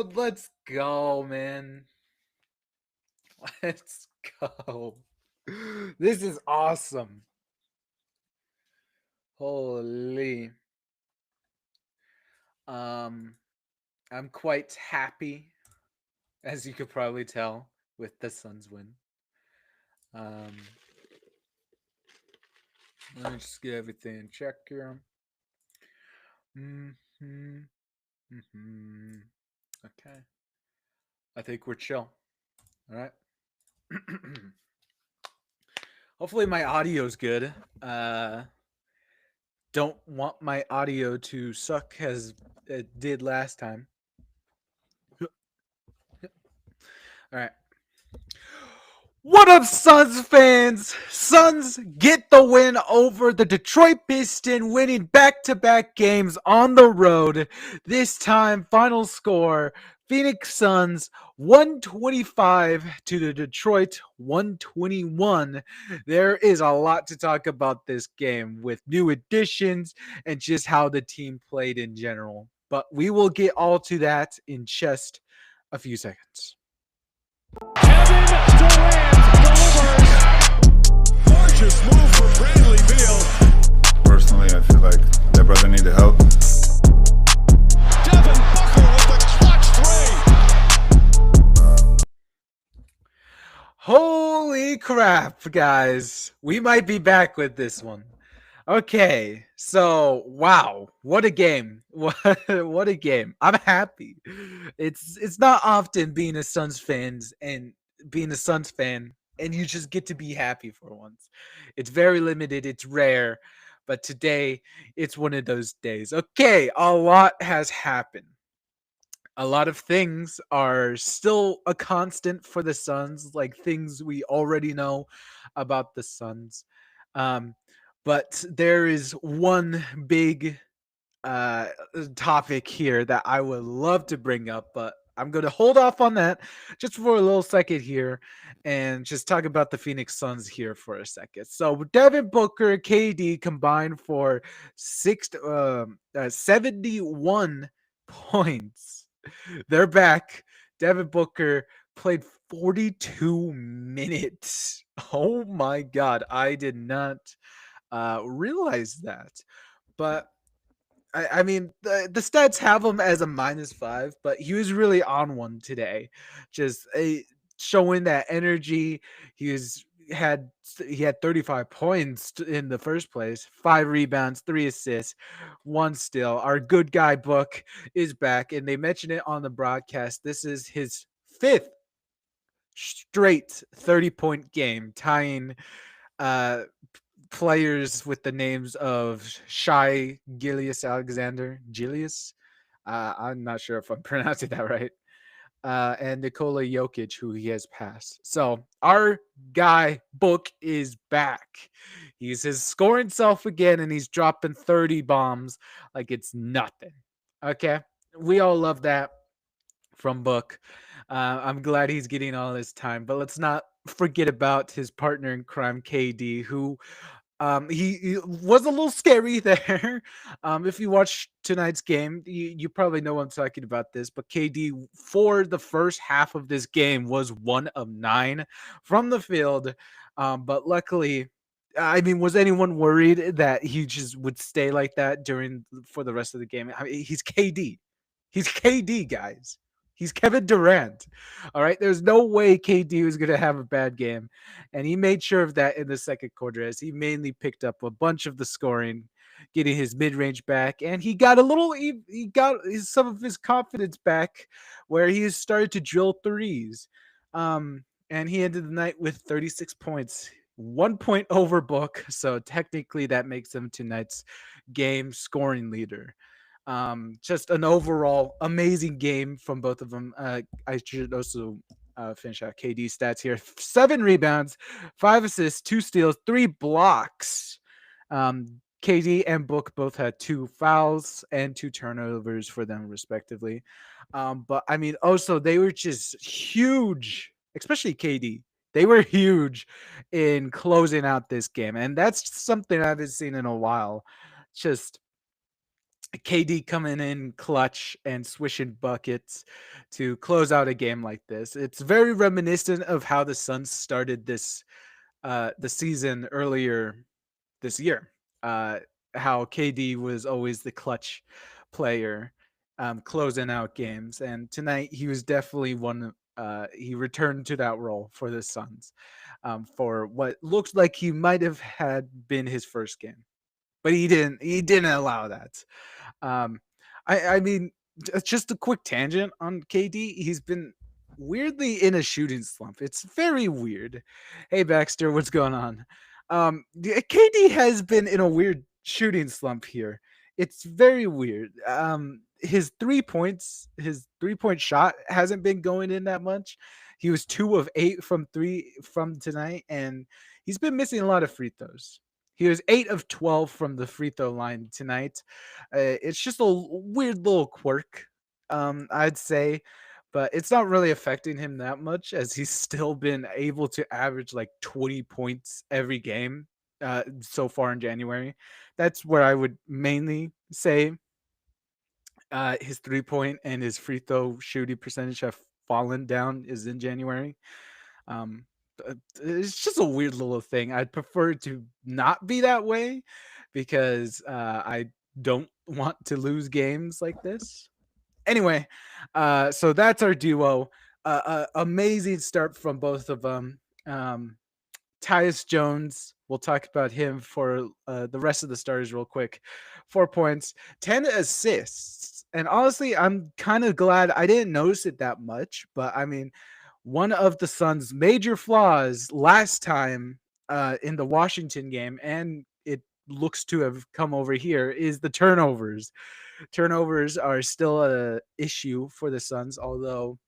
road. Let's go, man. Let's go. This is awesome. Holy. Um, I'm quite happy, as you could probably tell, with the Suns win. Um, let me just get everything in check here. Mm-hmm. Mm-hmm. Okay. I think we're chill. All right. Hopefully my audio's good. Don't want my audio to suck as it did last time. All right. What up, Suns fans? Suns get the win over the Detroit Pistons, winning back-to-back games on the road. This time, final score, Phoenix Suns 125 to the Detroit 121. There is a lot to talk about this game with new additions and just how the team played in general. But we will get all to that in just a few seconds. Kevin Durant delivers. Gorgeous move from Bradley Beal. Personally, I feel like that brother needed help. Devin Booker with the clutch three. Holy crap, guys. We might be back with this one. Okay, so wow, what a game. What a game. I'm happy. It's not often being a Suns fan and you just get to be happy for once. It's very limited, it's rare, but today it's one of those days. Okay, a lot has happened. A lot of things are still a constant for the Suns, like things we already know about the Suns. Um, but there is one big uh, topic here that I would love to bring up, but I'm going to hold off on that just for a little second here and just talk about the Phoenix Suns here for a second. So Devin Booker, KD combined for 71 points. They're back. Devin Booker played 42 minutes. Oh my God. I did not realize that. But I mean, the stats have him as a -5, but he was really on one today. Just showing that energy. He was had he had 35 points in the first place, 5 rebounds, 3 assists, 1 steal. Our good guy book is back, and they mentioned it on the broadcast. This is his fifth straight 30-point game, tying uh players with the names of Shai Gilius Alexander Gilius. I'm not sure if I'm pronouncing that right. And Nikola Jokic, who he has passed. So our guy Book is back. He's his scoring self again, and he's dropping 30 bombs like it's nothing. Okay, we all love that from Book. I'm glad he's getting all his time, but let's not forget about his partner in crime, KD, who he was a little scary there. If you watch tonight's game, you probably know I'm talking about this. But KD for the first half of this game was 1 of 9 from the field. But luckily, I mean, was anyone worried that he just would stay like that during for the rest of the game? I mean, he's KD. He's KD, guys. He's Kevin Durant. All right. There's no way KD was going to have a bad game. And he made sure of that in the second quarter as he mainly picked up a bunch of the scoring, getting his mid range back. And he got a little, he got some of his confidence back where he started to drill threes. And he ended the night with 36 points, 1 point over Book. So technically that makes him tonight's game scoring leader. Just an overall amazing game from both of them. I should also finish out KD stats here: 7 rebounds, 5 assists, 2 steals, 3 blocks. KD and Book both had 2 fouls and 2 turnovers for them, respectively. But I mean, also they were just huge, especially KD. They were huge in closing out this game, and that's something I haven't seen in a while. Just KD coming in clutch and swishing buckets to close out a game like this. It's very reminiscent of how the Suns started the season earlier this year. Uh, how KD was always the clutch player, closing out games, and tonight he was definitely one. He returned to that role for the Suns for what looks like he might have had been his first game, but he didn't. He didn't allow that. Um, I mean, just a quick tangent on KD. He's been weirdly in a shooting slump. It's very weird. Hey Baxter, what's going on? KD has been in a weird shooting slump here. It's very weird. His 3 point shot hasn't been going in that much. He was 2 of 8 from three from tonight, and he's been missing a lot of free throws. He was 8 of 12 from the free throw line tonight. It's just a weird little quirk, I'd say, but it's not really affecting him that much as he's still been able to average like 20 points every game so far in January. That's where I would mainly say his 3 point and his free throw shooting percentage have fallen down is in January. Um, it's just a weird little thing. I'd prefer to not be that way because I don't want to lose games like this. Anyway, so that's our duo. Amazing start from both of them. Um, Tyus Jones, we'll talk about him for the rest of the starters real quick. 4 points, 10 assists. And honestly, I'm kind of glad I didn't notice it that much. But I mean, one of the Suns' major flaws last time in the Washington game, and it looks to have come over here, is the turnovers. Turnovers are still a issue for the Suns, although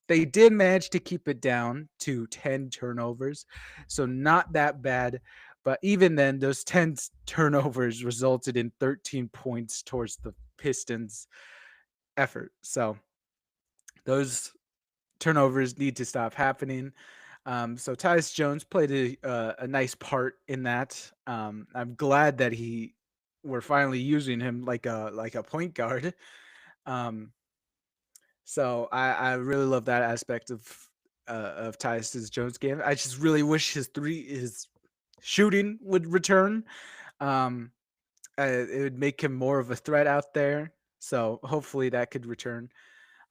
they did manage to keep it down to 10 turnovers. So not that bad. But even then, those 10 turnovers resulted in 13 points towards the Pistons' effort. So those turnovers need to stop happening. So Tyus Jones played a nice part in that. I'm glad that we're finally using him like a point guard. Um, so I really love that aspect of Tyus Jones' game. I just really wish his shooting would return. Um, it would make him more of a threat out there. So hopefully that could return.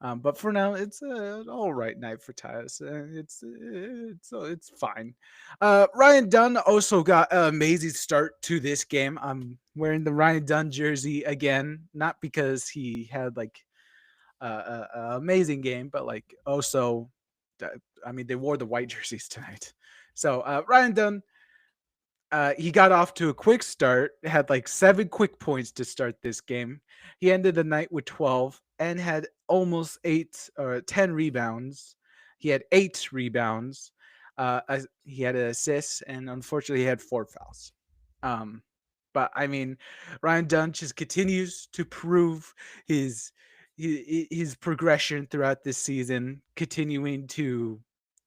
But for now, it's an all right night for Tyus. It's fine. Ryan Dunn also got an amazing start to this game. I'm wearing the Ryan Dunn jersey again, not because he had like a amazing game, but like also, I mean, they wore the white jerseys tonight. So Ryan Dunn, he got off to a quick start, had like 7 quick points to start this game. He ended the night with 12 and had almost 10 rebounds. He had 8 rebounds. He had an assist, and unfortunately, he had 4 fouls. Um, but I mean, Ryan Dunn just continues to prove his his progression throughout this season, continuing to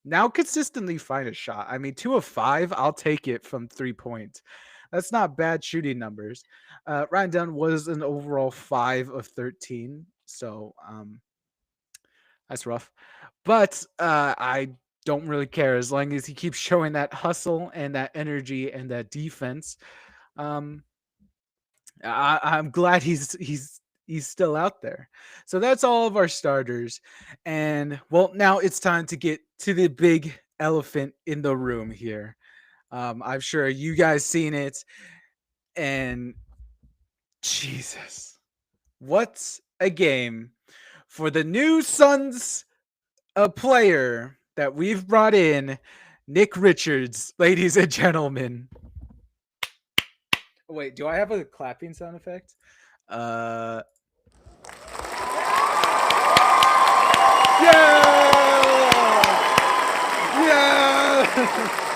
now consistently find a shot. I mean, 2 of 5, I'll take it from 3 points. That's not bad shooting numbers. Ryan Dunn was an overall 5 of 13, so that's rough. But I don't really care as long as he keeps showing that hustle and that energy and that defense. Um, I'm glad he's still out there. So that's all of our starters. And well, now it's time to get to the big elephant in the room here. I'm sure you guys seen it. And Jesus, what's a game for the new Suns player that we've brought in, Nick Richards, ladies and gentlemen. Wait, do I have a clapping sound effect? Yeah! Yeah!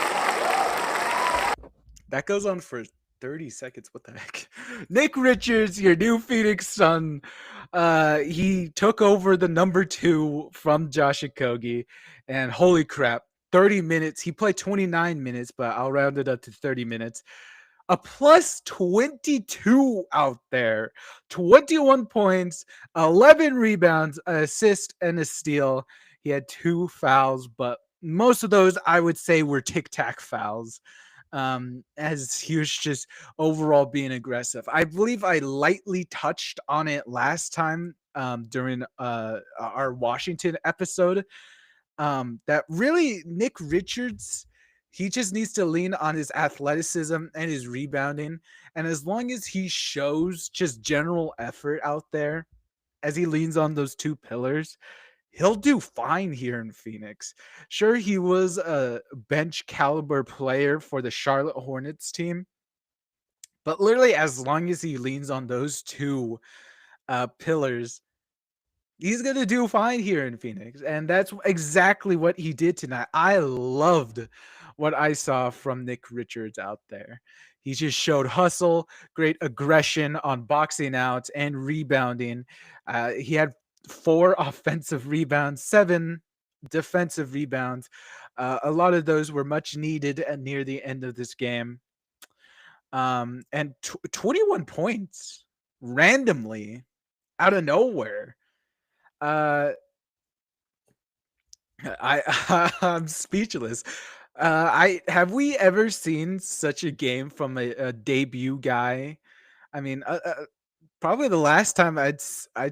That goes on for 30 seconds. What the heck? Nick Richards, your new Phoenix Sun. He took over the number 2 from Josh Okogie, and holy crap, 30 minutes. He played 29 minutes, but I'll round it up to 30 minutes. a plus 22 out there. 21 points, 11 rebounds, an assist, and a steal. He had 2 fouls, but most of those I would say were tic tac fouls. As he was just overall being aggressive. I believe I lightly touched on it last time during our Washington episode. That really Nick Richards, he just needs to lean on his athleticism and his rebounding. And as long as he shows just general effort out there, as he leans on those two pillars, he'll do fine here in Phoenix. Sure, he was a bench caliber player for the Charlotte Hornets team, but literally, as long as he leans on those two pillars, he's going to do fine here in Phoenix. And that's exactly what he did tonight. I loved what I saw from Nick Richards out there. He just showed hustle, great aggression on boxing out and rebounding. He had 4 offensive rebounds, 7 defensive rebounds. A lot of those were much needed near the end of this game. And 21 points randomly out of nowhere. Uh, I'm speechless. I have we ever seen such a game from a debut guy? I mean, probably the last time I'd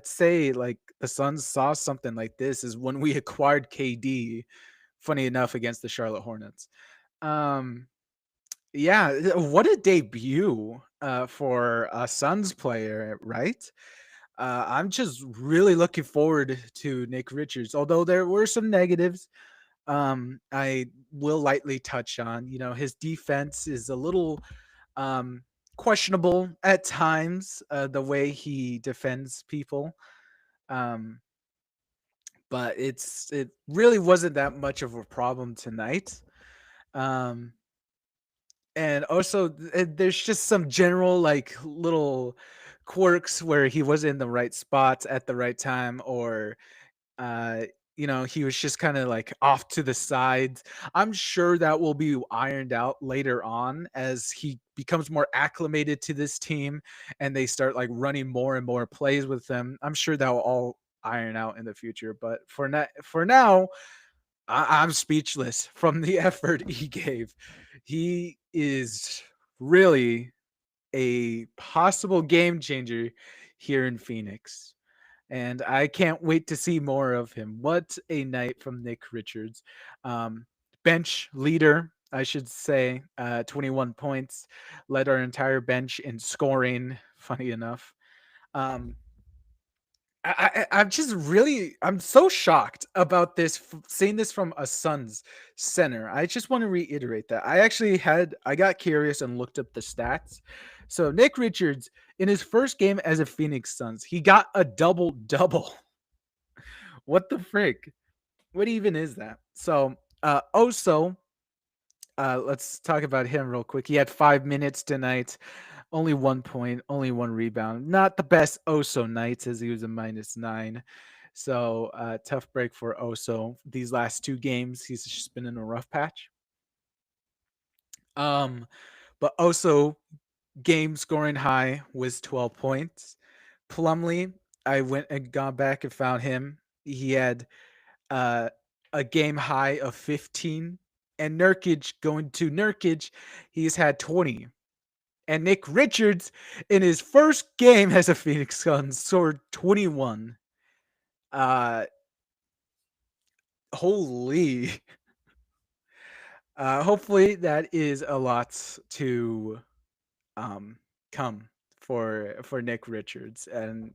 say like the Suns saw something like this is when we acquired KD. Funny enough, against the Charlotte Hornets. Um, yeah, what a debut for a Suns player, right? I'm just really looking forward to Nick Richards. Although there were some negatives, I will lightly touch on. You know, his defense is a little um, questionable at times. The way he defends people, um, but it really wasn't that much of a problem tonight. Um, and also, there's just some general like little quirks where he was in the right spots at the right time, or uh he was just kind of like off to the sides. I'm sure that will be ironed out later on as he becomes more acclimated to this team and they start like running more and more plays with them. I'm sure that will all iron out in the future, but for now, I'm speechless from the effort he gave. He is really a possible game changer here in Phoenix, and I can't wait to see more of him. What a night from Nick Richards. Um, Bench leader, I should say, 21 points, led our entire bench in scoring, funny enough. Um, I'm just really, I'm so shocked about this, seeing this from a Suns center. I just want to reiterate that. I got curious and looked up the stats. So Nick Richards, in his first game as a Phoenix Suns, he got a double double. What the frick? What even is that? So, let's talk about him real quick. He had 5 minutes tonight, only 1 point, only 1 rebound. Not the best Oso nights as he was a -9. So, tough break for Oso. These last 2 games, he's just been in a rough patch. Um, but Oso game scoring high was 12 points. Plumlee, I went and gone back and found him. He had uh, a game high of 15. And Nurkic, going to Nurkic, he's had 20. And Nick Richards, in his first game as a Phoenix Suns, scored 21. Uh, holy. Hopefully that is a lot to um, come for Nick Richards, and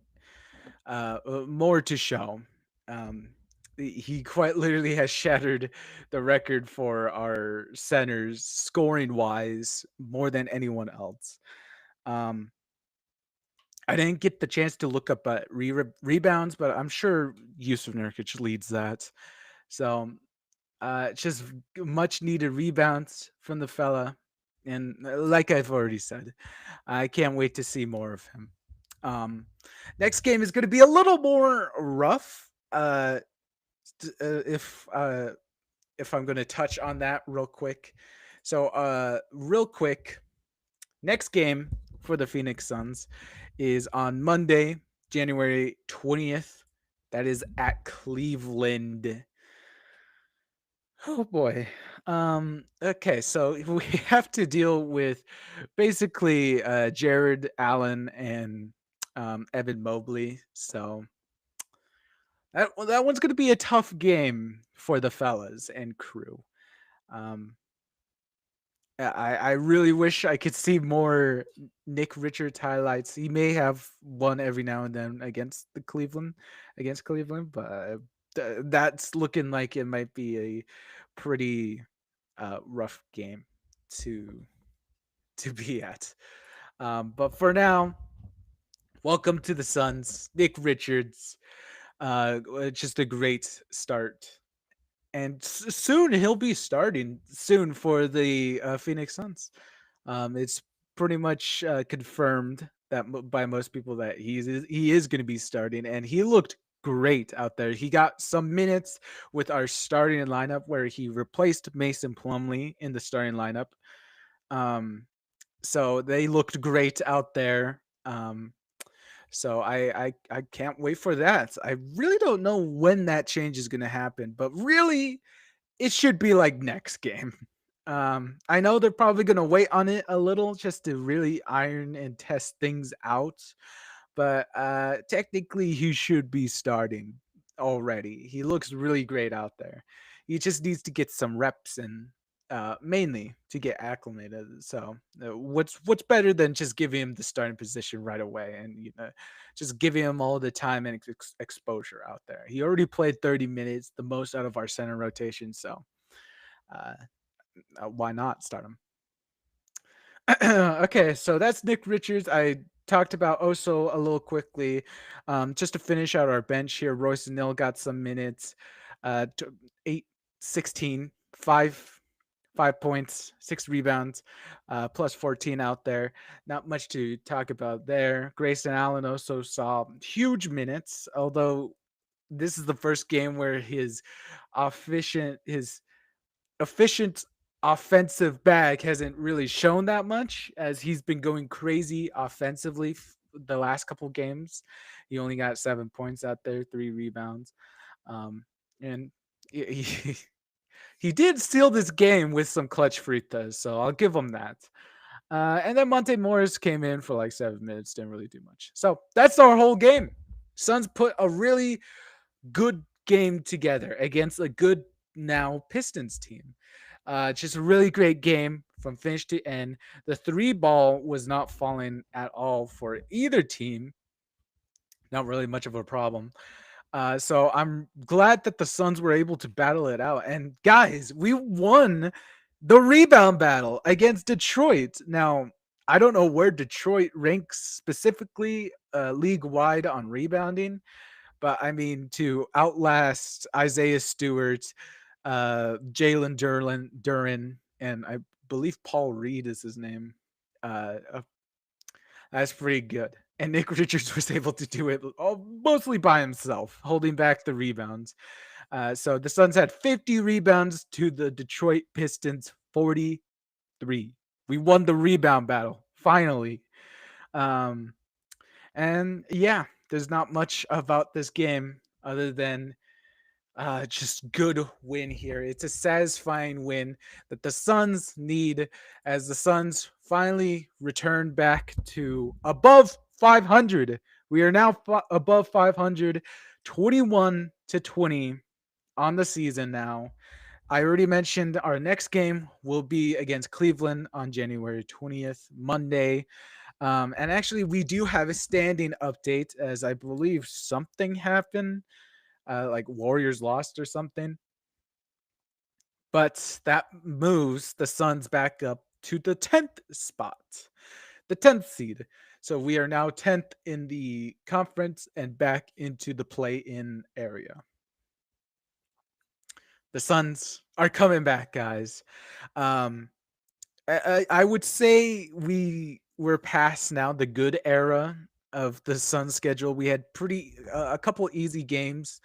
more to show. Um, he quite literally has shattered the record for our centers scoring wise more than anyone else. Um, I didn't get the chance to look up rebounds, but I'm sure Yusuf Nurkic leads that. So just much needed rebounds from the fella. And like I've already said, I can't wait to see more of him. Um, Next game is going to be a little more rough. T- uh, if uh, if I'm going to touch on that real quick. So, real quick, Next game for the Phoenix Suns is on Monday, January 20th. That is at Cleveland. Oh boy. Okay, so we have to deal with basically Jared Allen and Evan Mobley. So that one's going to be a tough game for the fellas and crew. Um, I really wish I could see more Nick Richards highlights. He may have one every now and then against Cleveland, but that's looking like it might be a pretty rough game to be at. But for now, welcome to the Suns, Nick Richards. Just a great start, and soon he'll be starting soon for the Phoenix Suns. It's pretty much confirmed that by most people that he is going to be starting, and he looked great out there. He got some minutes with our starting lineup where he replaced Mason Plumlee in the starting lineup. Um, so they looked great out there. So I can't wait for that. I really don't know when that change is going to happen, but really it should be like next game. I know they're probably going to wait on it a little just to really iron and test things out, but technically he should be starting already. He looks really great out there. He just needs to get some reps and mainly to get acclimated. So what's better than just giving him the starting position right away and just giving him all the time and exposure out there. He already played 30 minutes, the most out of our center rotation. So uh, why not start him? Okay, so that's Nick Richards. I talked about Oso a little quickly. Just to finish out our bench here, Royce Nil got some minutes. 8, 16, 5 points, 6 rebounds, plus 14 out there. Not much to talk about there. Grayson Allen also saw huge minutes, although this is the first game where his efficient offensive bag hasn't really shown that much as he's been going crazy offensively the last couple games. He only got 7 points out there, 3 rebounds. And he, he did steal this game with some clutch free throws, so I'll give him that. And then Monte Morris came in for like 7 minutes, didn't really do much. So that's our whole game. Suns put a really good game together against a good now Pistons team. Just a really great game from finish to end. The three ball was not falling at all for either team. Not really much of a problem. So I'm glad that the Suns were able to battle it out. And guys, we won the rebound battle against Detroit. Now, I don't know where Detroit ranks specifically league wide on rebounding, but I mean to outlast Isaiah Stewart, Jalen Duran, and I believe Paul Reed is his name. That's pretty good. And Nick Richards was able to do it mostly by himself, holding back the rebounds. So the Suns had 50 rebounds to the Detroit Pistons 43. We won the rebound battle, finally. Um, and yeah, there's not much about this game other than just good win here. It's a satisfying win that the Suns need as the Suns finally return back to above 500. We are now above 500, 21-20 on the season now. I already mentioned our next game will be against Cleveland on January 20th, Monday. And actually, we do have a standing update as I believe something happened, like Warriors lost or something. But that moves the Suns back up to the 10th spot, the 10th seed. So we are now 10th in the conference and back into the play-in area. The Suns are coming back, guys. Um, I would say we're past now the good era of the Suns schedule. We had a couple easy games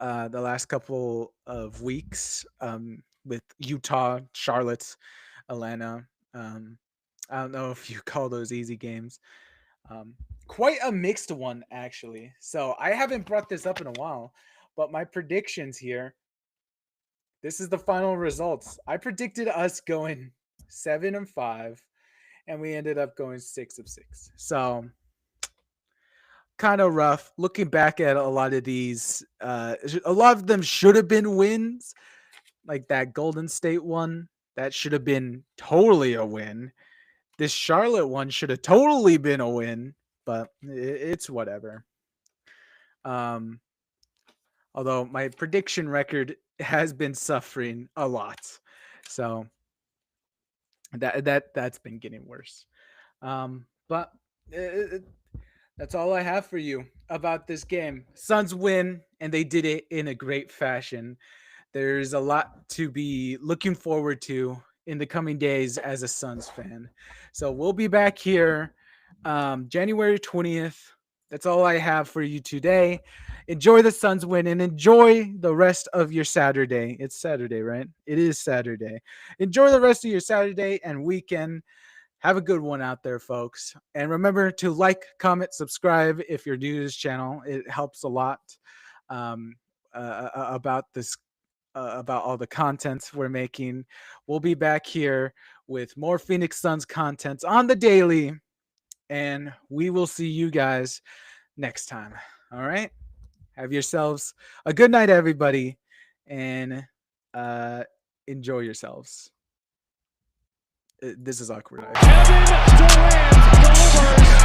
the last couple of weeks with Utah, Charlotte, Atlanta. I don't know if you call those easy games. Um, Quite a mixed one, actually. So I haven't brought this up in a while, but my predictions here. This is the final results. I predicted us going 7-5, and we ended up going 6-6. So kind of rough. Looking back at a lot of these, a lot of them should have been wins, like that Golden State one. That should have been totally a win. This Charlotte one should have totally been a win, but it's whatever. Um, Although my prediction record has been suffering a lot, so that's been getting worse. But that's all I have for you about this game. Suns win, and they did it in a great fashion. There's a lot to be looking forward to in the coming days as a Suns fan. So we'll be back here January 20th. That's all I have for you today. Enjoy the Suns win and enjoy the rest of your Saturday. It's Saturday, right? It is Saturday. Enjoy the rest of your Saturday and weekend. Have a good one out there, folks. And remember to like, comment, subscribe if you're new to this channel. It helps a lot um, about this about all the content we're making. We'll be back here with more Phoenix Suns content on the daily, and we will see you guys next time. All right. Have yourselves a good night, everybody, and enjoy yourselves. This is awkward. Kevin Durant delivers.